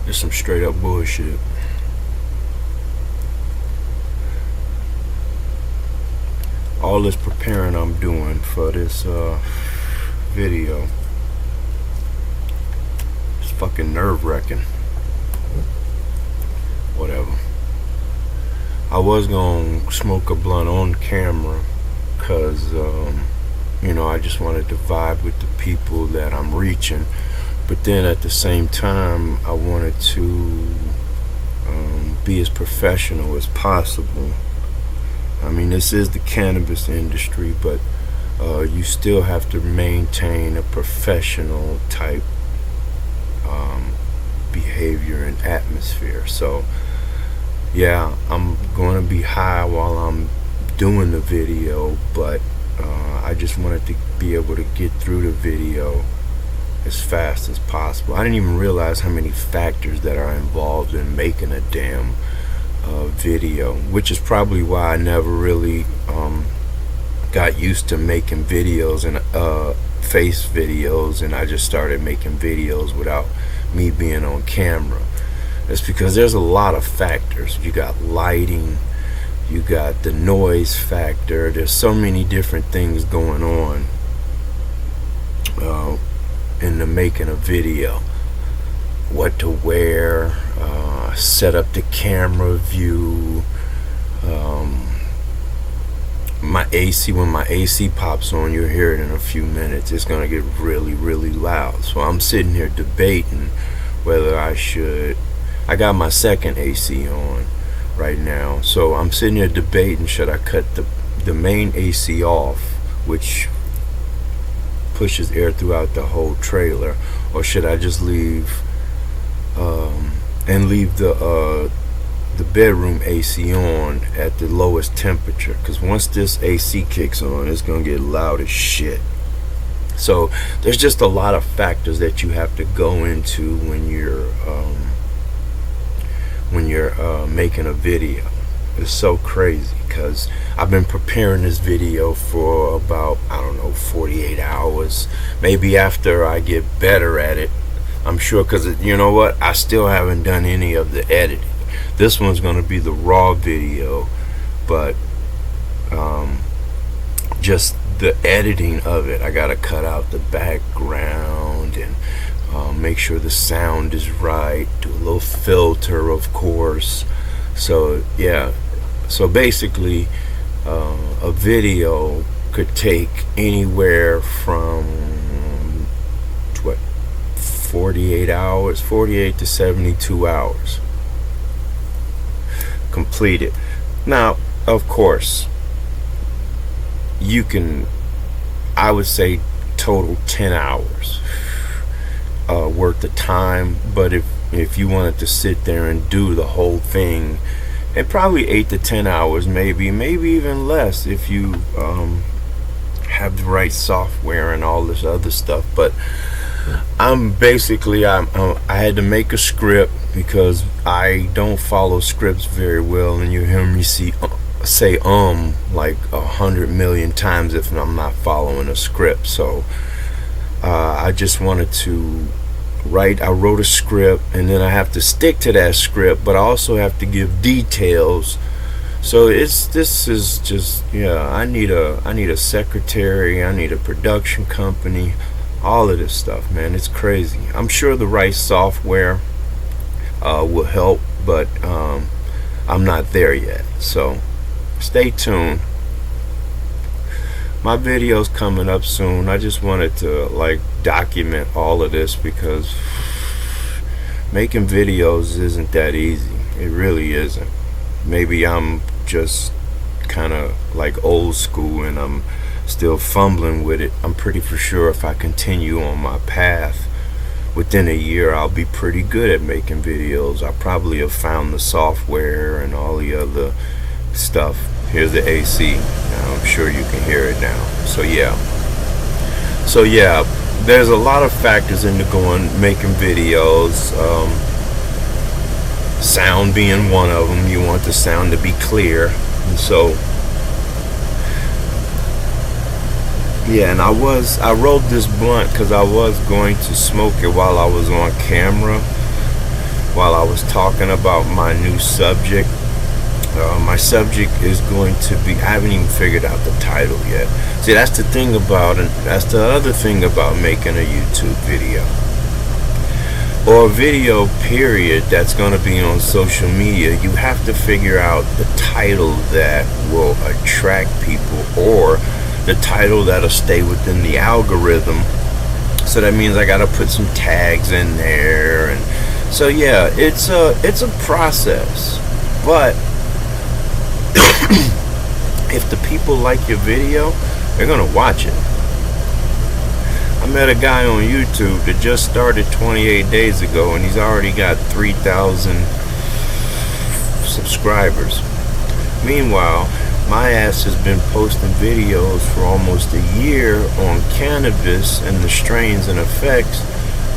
It's some straight up bullshit. All this preparing I'm doing for this video, it's fucking nerve-wracking. Whatever. I was gonna smoke a blunt on camera because I just wanted to vibe with the people that I'm reaching, but then at the same time I wanted to be as professional as possible. I mean, this is the cannabis industry, but you still have to maintain a professional type behavior and atmosphere. So yeah, I'm going to be high while I'm doing the video, but I just wanted to be able to get through the video as fast as possible. I didn't even realize how many factors that are involved in making a damn video, which is probably why I never really got used to making videos and face videos, and I just started making videos without me being on camera. It's because there's a lot of factors. You got lighting, you got the noise factor. There's so many different things going on in the making a video. What to wear, set up the camera view, my AC, when my AC pops on, you'll hear it in a few minutes. It's gonna get really, really loud. So I'm sitting here debating whether I got my second AC on right now, so I'm sitting here debating, should I cut the main AC off, which pushes air throughout the whole trailer, or should I just leave the bedroom AC on at the lowest temperature? Because once this AC kicks on, it's gonna get loud as shit. So there's just a lot of factors that you have to go into when you're making a video. It's so crazy because I've been preparing this video for about, I don't know, 48 hours. Maybe after I get better at it, I'm sure, because you know what, I still haven't done any of the editing. This one's going to be the raw video, but just the editing of it, I got to cut out the background and make sure the sound is right, do a little filter, of course. So yeah, so basically a video could take anywhere from 48 to 72 hours completed. Now, of course, you can, I would say, total 10 hours worth of time. But if you wanted to sit there and do the whole thing, and probably 8 to 10 hours, maybe even less if you have the right software and all this other stuff. But I had to make a script because I don't follow scripts very well, and you hear me say like 100 million times if I'm not following a script. So I just wanted to I wrote a script, and then I have to stick to that script, but I also have to give details. So this is just, yeah, I need a secretary, I need a production company, all of this stuff, man. It's crazy. I'm sure the right software will help, but I'm not there yet. So stay tuned. My video's coming up soon. I just wanted to document all of this because making videos isn't that easy. It really isn't. Maybe I'm just kind of old school and I'm still fumbling with it. I'm pretty for sure if I continue on my path, within a year I'll be pretty good at making videos. I probably have found the software and all the other stuff. Here's the AC. Now I'm sure you can hear it now. So yeah, there's a lot of factors into making videos. Sound being one of them. You want the sound to be clear, and so yeah. And I rolled this blunt because I was going to smoke it while I was on camera, while I was talking about my new subject. My subject is going to be, I haven't even figured out the title yet. See, that's the thing about, and that's the other thing about making a YouTube video, or a video period that's going to be on social media. You have to figure out the title that will attract people, or the title that'll stay within the algorithm. So that means I got to put some tags in there, and so yeah, it's a process. But if the people like your video, they're gonna watch it. I met a guy on YouTube that just started 28 days ago, and he's already got 3,000 subscribers. Meanwhile, my ass has been posting videos for almost a year on cannabis and the strains and effects,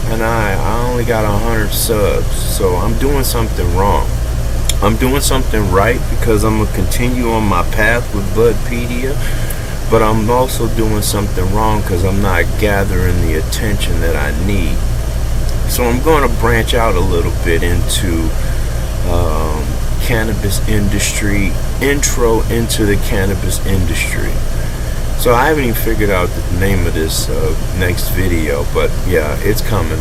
and I only got 100 subs. So I'm doing something wrong. I'm doing something right, because I'm gonna continue on my path with Budpedia, but I'm also doing something wrong because I'm not gathering the attention that I need. So I'm going to branch out a little bit into cannabis industry, intro into the cannabis industry. So I haven't even figured out the name of this next video, but yeah, it's coming.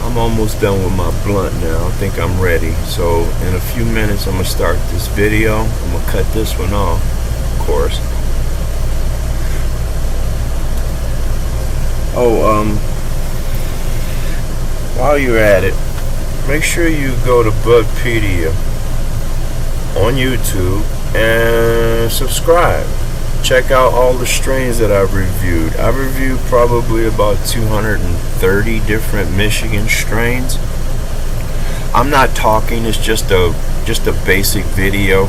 I'm almost done with my blunt now. I think I'm ready. So in a few minutes I'm gonna start this video. I'm gonna cut this one off, of course. While you're at it, make sure you go to Budpedia on YouTube and subscribe. Check out all the strains that I've reviewed. I've reviewed probably about 230 different Michigan strains. I'm not talking, it's just a basic video.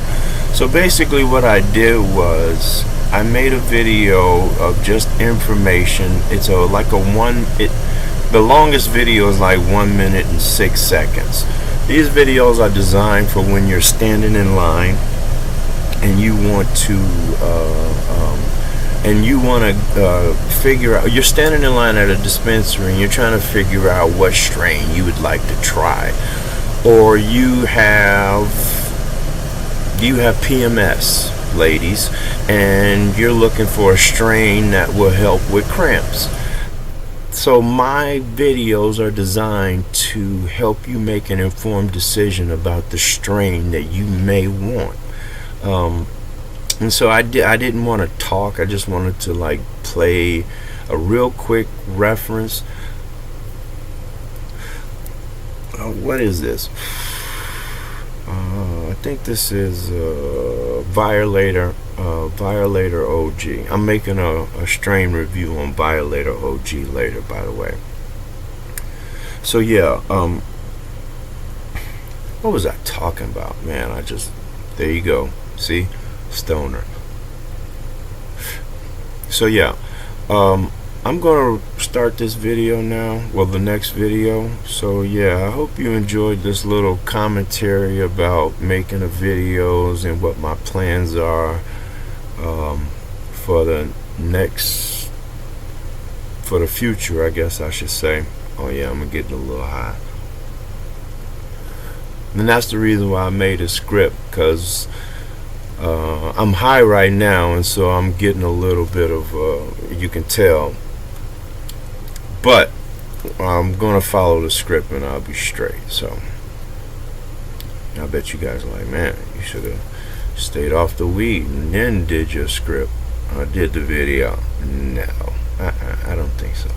So basically what I did was I made a video of just information. It's the longest video is like 1 minute and 6 seconds. These videos are designed for when you're standing in line and you want to figure out, you're standing in line at a dispensary and you're trying to figure out what strain you would like to try, or you have PMS, ladies, and you're looking for a strain that will help with cramps. So my videos are designed to help you make an informed decision about the strain that you may want. And so I didn't want to talk. I just wanted to like play a real quick reference. What is this? I think this is Violator OG. I'm making a strain review on Violator OG later, by the way. So yeah, what was I talking about, man? There you go. See, stoner. So yeah, I'm gonna start this video now, well, the next video. So yeah, I hope you enjoyed this little commentary about making the videos and what my plans are for the future, I guess I should say. Oh yeah, I'm getting a little high. And that's the reason why I made a script, because I'm high right now, and so I'm getting a little bit of you can tell, but I'm gonna follow the script and I'll be straight. So I bet you guys are like, man, you should have stayed off the weed and then did your script, did the video. No, I don't think so.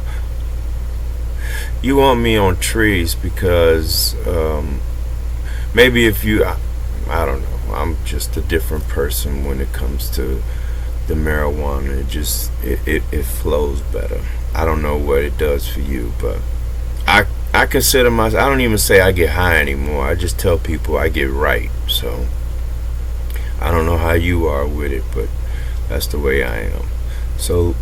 You want me on trees because maybe if you, I don't know, I'm just a different person when it comes to the marijuana. It flows better. I don't know what it does for you, but I consider myself, I don't even say I get high anymore. I just tell people I get right. So I don't know how you are with it, but that's the way I am. So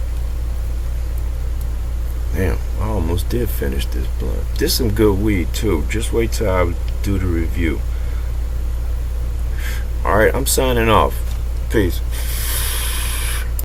damn, I almost did finish this blunt. This is some good weed too. Just wait till I do the review. Alright, I'm signing off. Peace.